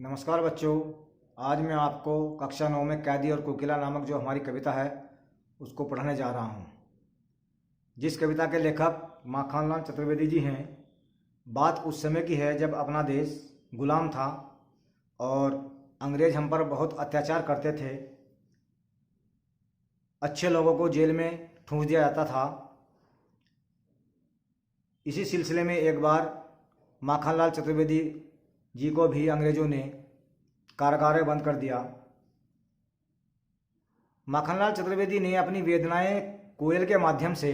नमस्कार बच्चों। आज मैं आपको कक्षा 9 में कैदी और कोकिला नामक जो हमारी कविता है उसको पढ़ाने जा रहा हूँ, जिस कविता के लेखक माखनलाल चतुर्वेदी जी हैं। बात उस समय की है जब अपना देश गुलाम था और अंग्रेज हम पर बहुत अत्याचार करते थे। अच्छे लोगों को जेल में ठूंस दिया जाता था। इसी सिलसिले में एक बार माखनलाल चतुर्वेदी जी को भी अंग्रेजों ने कारागार बंद कर दिया। माखनलाल चतुर्वेदी ने अपनी वेदनाएं कोयल के माध्यम से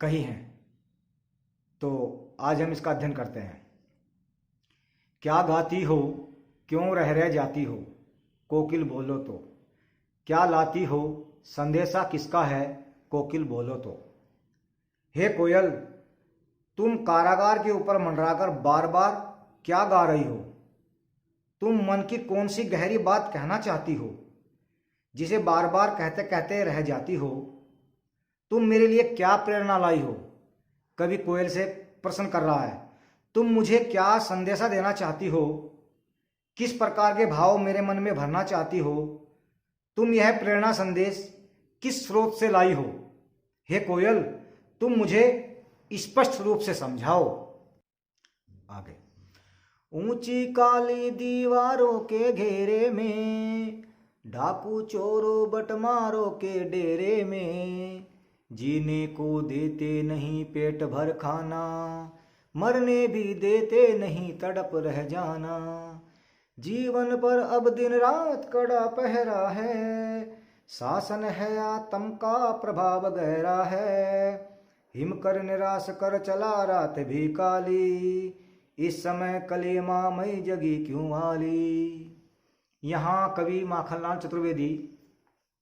कही हैं, तो आज हम इसका अध्ययन करते हैं। क्या गाती हो, क्यों रह जाती हो, कोकिल बोलो तो। क्या लाती हो, संदेशा किसका है, कोकिल बोलो तो। हे कोयल, तुम कारागार के ऊपर मंडराकर बार बार क्या गा रही हो? तुम मन की कौन सी गहरी बात कहना चाहती हो, जिसे बार बार कहते कहते रह जाती हो? तुम मेरे लिए क्या प्रेरणा लाई हो? कवि कोयल से प्रश्न कर रहा है। तुम मुझे क्या संदेशा देना चाहती हो? किस प्रकार के भाव मेरे मन में भरना चाहती हो? तुम यह प्रेरणा संदेश किस स्रोत से लाई हो? हे कोयल, तुम मुझे स्पष्ट रूप से समझाओ। आगे। ऊंची काली दीवारों के घेरे में, डाकू चोरों बटमारों के डेरे में, जीने को देते नहीं पेट भर खाना, मरने भी देते नहीं तड़प रह जाना। जीवन पर अब दिन रात कड़ा पहरा है, शासन है आतंक का प्रभाव गहरा है। हिम कर निराश कर चला रात भी काली, इस समय कलेमा मई जगी क्यों आली। यहाँ कवि माखनलाल चतुर्वेदी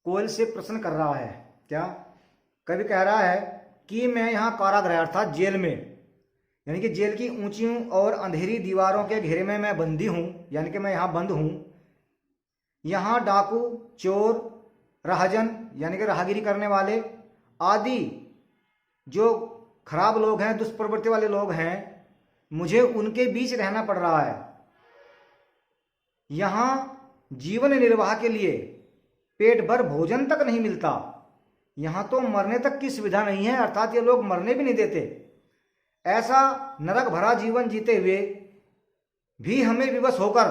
कोयल से प्रश्न कर रहा है। क्या कवि कह रहा है कि मैं यहाँ कारागृह अर्थात जेल में, यानी कि जेल की ऊंची और अंधेरी दीवारों के घेरे में मैं बंदी हूँ, यानी कि मैं यहाँ बंद हूँ। यहाँ डाकू चोर राहजन यानी कि राहगीरी करने वाले आदि जो खराब लोग हैं, दुष्प्रवृत्ति वाले लोग हैं, मुझे उनके बीच रहना पड़ रहा है। यहां जीवन निर्वाह के लिए पेट भर भोजन तक नहीं मिलता। यहां तो मरने तक की सुविधा नहीं है, अर्थात ये लोग मरने भी नहीं देते। ऐसा नरक भरा जीवन जीते हुए भी हमें विवश होकर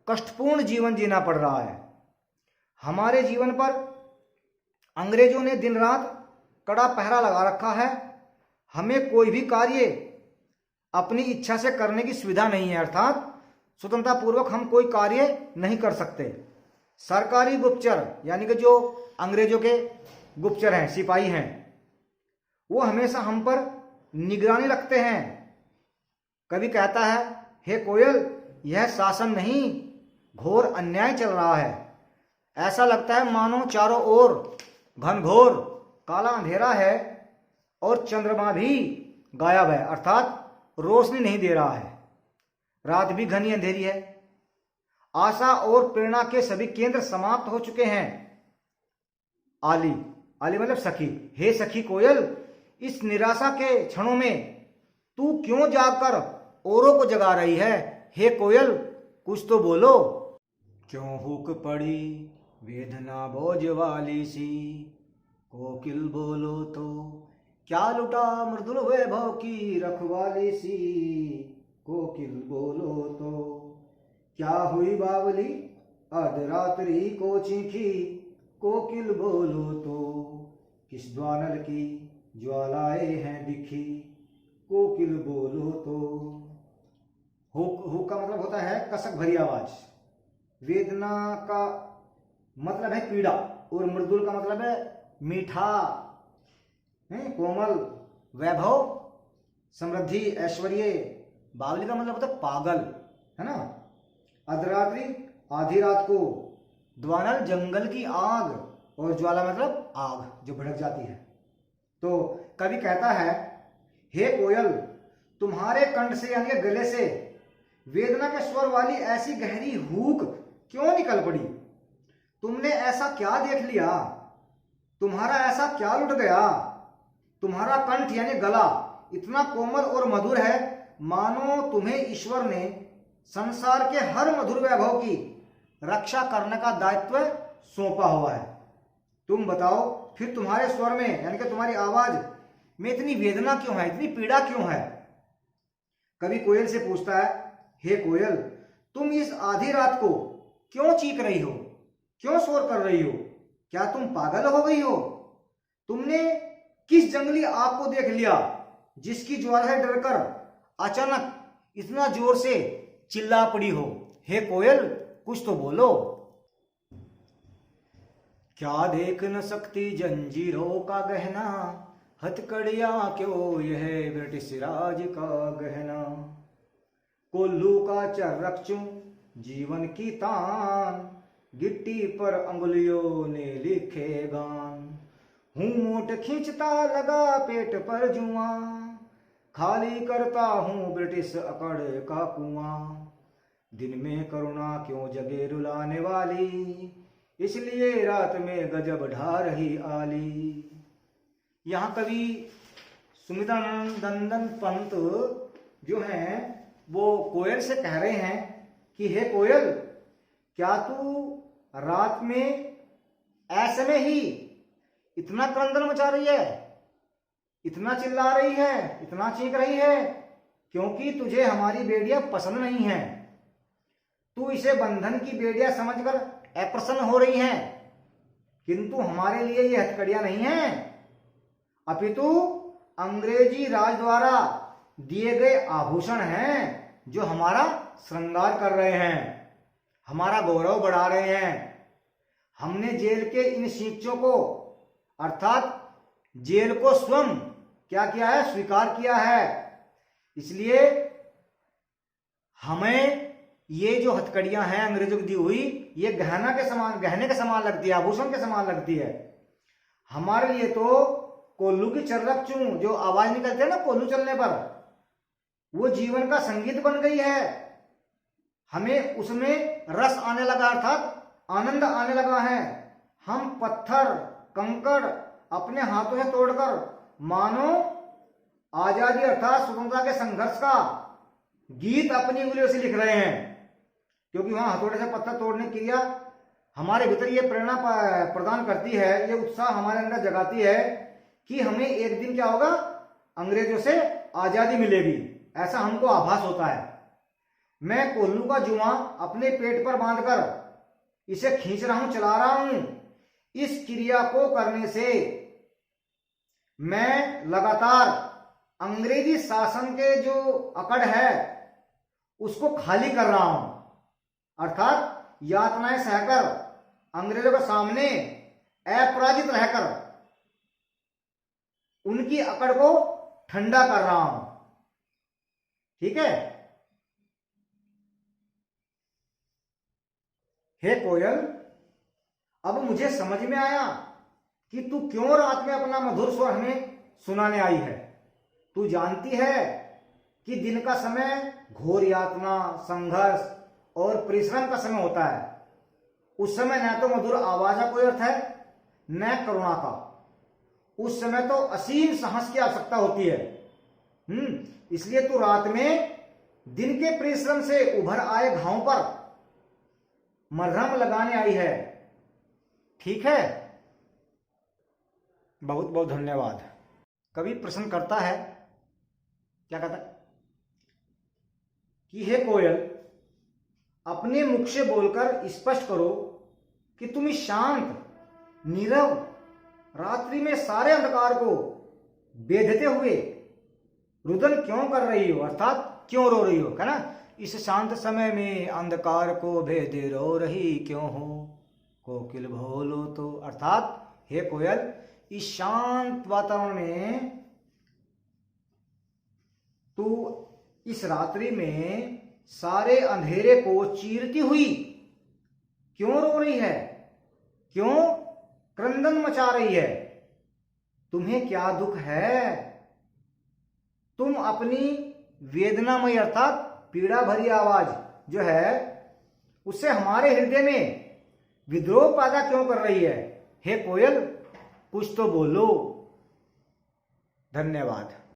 कष्टपूर्ण जीवन जीना पड़ रहा है। हमारे जीवन पर अंग्रेजों ने दिन रात कड़ा पहरा लगा रखा है। हमें कोई भी कार्य अपनी इच्छा से करने की सुविधा नहीं है, अर्थात स्वतंत्रता पूर्वक हम कोई कार्य नहीं कर सकते। सरकारी गुप्तचर यानी कि जो अंग्रेजों के गुप्तचर हैं, सिपाही हैं, वो हमेशा हम पर निगरानी रखते हैं। कवि कहता है, हे कोयल, यह शासन नहीं घोर अन्याय चल रहा है। ऐसा लगता है मानो चारों ओर घनघोर काला अंधेरा है और चंद्रमा भी गायब है, अर्थात रोशनी नहीं दे रहा है। रात भी घनी अंधेरी है। आशा और प्रेरणा के सभी केंद्र समाप्त हो चुके हैं। आली आली मतलब सखी। हे सखी कोयल, इस निराशा के क्षणों में तू क्यों जागकर औरों को जगा रही है? हे कोयल, कुछ तो बोलो। क्यों हुक पड़ी वेदना बोझ वाली सी, कोकिल बोलो तो। क्या लुटा मृदुल वैभव की रखवाली सी, कोकिल बोलो तो। क्या हुई बावली अर्धरात्रि को चीखी, कोकिल बोलो तो। किस द्वानल की ज्वालाएं हैं दिखी, कोकिल बोलो तो। हुक हुक का मतलब होता है कसक भरी आवाज। वेदना का मतलब है पीड़ा और मृदुल का मतलब है मीठा, कोमल, वैभव, समृद्धि, ऐश्वर्य। बावली का मतलब होता है पागल, है ना। अर्धरात्रि आधी रात को, द्वानल जंगल की आग और ज्वाला मतलब आग जो भड़क जाती है। तो कवि कहता है, हे कोयल, तुम्हारे कंठ से यानी गले से वेदना के स्वर वाली ऐसी गहरी हूक क्यों निकल पड़ी? तुमने ऐसा क्या देख लिया? तुम्हारा ऐसा क्या लुट गया? तुम्हारा कंठ यानी गला इतना कोमल और मधुर है, मानो तुम्हें ईश्वर ने संसार के हर मधुर वैभव की रक्षा करने का दायित्व सौंपा हुआ है। तुम बताओ फिर तुम्हारे स्वर में यानी कि तुम्हारी आवाज में इतनी वेदना क्यों है, इतनी पीड़ा क्यों है? कवि कोयल से पूछता है, हे कोयल, तुम इस आधी रात को क्यों चीख रही हो, क्यों शोर कर रही हो? क्या तुम पागल हो गई हो? तुमने किस जंगली आग को देख लिया जिसकी ज्वाला से डरकर अचानक इतना जोर से चिल्ला पड़ी हो? हे कोयल, कुछ तो बोलो। क्या देख न सकती जंजीरों का गहना, हथकड़ियां क्यों यह ब्रिटिश राज का गहना। कोल्लू का चर्रक चूं जीवन की तान, गिट्टी पर अंगुलियों ने लिखे गान। हूं मोट खींचता लगा पेट पर जुआं, खाली करता हूं ब्रिटिश अकड़ का कुआं। दिन में करुणा क्यों जगे रुलाने वाली, इसलिए रात में गजब ढा रही आली। यहाँ कवि सुमितानंदन पंत जो हैं वो कोयल से कह रहे हैं कि हे कोयल, क्या तू रात में ऐसे में ही इतना क्रंदन मचा रही है, इतना चिल्ला रही है, इतना चीख रही है क्योंकि तुझे हमारी बेड़ियां पसंद नहीं है। तू इसे बंधन की बेड़ियां समझकर अप्रसन्न हो रही हैं, किंतु हमारे लिए ये हथकड़ियां नहीं हैं, अपितु अंग्रेजी राज द्वारा दिए गए आभूषण हैं जो हमारा श्रृंगार कर रहे हैं, हमारा गौरव बढ़ा रहे हैं। हमने जेल के इन शींचों को अर्थात जेल को स्वयं क्या किया है, स्वीकार किया है। इसलिए हमें ये जो हथकड़ियां हैं अंग्रेजों की दी हुई, ये गहने के समान लगती है, आभूषण के समान लगती है। हमारे लिए तो कोल्लू की चर्रक चूं जो आवाज निकलती है ना कोल्लू चलने पर, वो जीवन का संगीत बन गई है। हमें उसमें रस आने लगा अर्थात आनंद आने लगा है। हम पत्थर कंकड़ अपने हाथों से तोड़कर मानो आजादी अर्थात स्वतंत्रता के संघर्ष का गीत अपनी उंगलियों से लिख रहे हैं, क्योंकि वहां हथौड़े से पत्थर तोड़ने की क्रिया हमारे भीतर ये प्रेरणा प्रदान करती है, ये उत्साह हमारे अंदर जगाती है कि हमें एक दिन क्या होगा, अंग्रेजों से आजादी मिलेगी, ऐसा हमको आभास होता है। मैं कोल्लू का जुआं अपने पेट पर बांधकर इसे खींच रहा हूं, चला रहा हूं। इस क्रिया को करने से मैं लगातार अंग्रेजी शासन के जो अकड़ है उसको खाली कर रहा हूं, अर्थात यातनाएं सहकर अंग्रेजों के सामने अपराजित रहकर उनकी अकड़ को ठंडा कर रहा हूं। ठीक है? हे कोयल, अब मुझे समझ में आया कि तू क्यों रात में अपना मधुर स्वर हमें सुनाने आई है। तू जानती है कि दिन का समय घोर यातना, संघर्ष और परिश्रम का समय होता है। उस समय न तो मधुर आवाज का कोई अर्थ है, न करुणा का। उस समय तो असीम साहस की आवश्यकता होती है। इसलिए तू रात में दिन के परिश्रम से उभर आए घावों पर मरहम लगाने आई है। ठीक है? बहुत बहुत धन्यवाद। कवि प्रश्न करता है, क्या कहता है कि हे कोयल, अपने मुख से बोलकर स्पष्ट करो कि तुम इस शांत नीरव रात्रि में सारे अंधकार को बेधते हुए रुदन क्यों कर रही हो, अर्थात क्यों रो रही हो, है ना? इस शांत समय में अंधकार को भेदे रो रही क्यों हो, कोकिल बोलो तो। अर्थात हे कोयल, इस शांत वातावरण में तू इस रात्रि में सारे अंधेरे को चीरती हुई क्यों रो रही है, क्यों क्रंदन मचा रही है? तुम्हें क्या दुख है? तुम अपनी वेदनामय अर्थात पीड़ा भरी आवाज जो है उससे हमारे हृदय में विद्रोह पैदा क्यों कर रही है? हे कोयल, कुछ तो बोलो। धन्यवाद।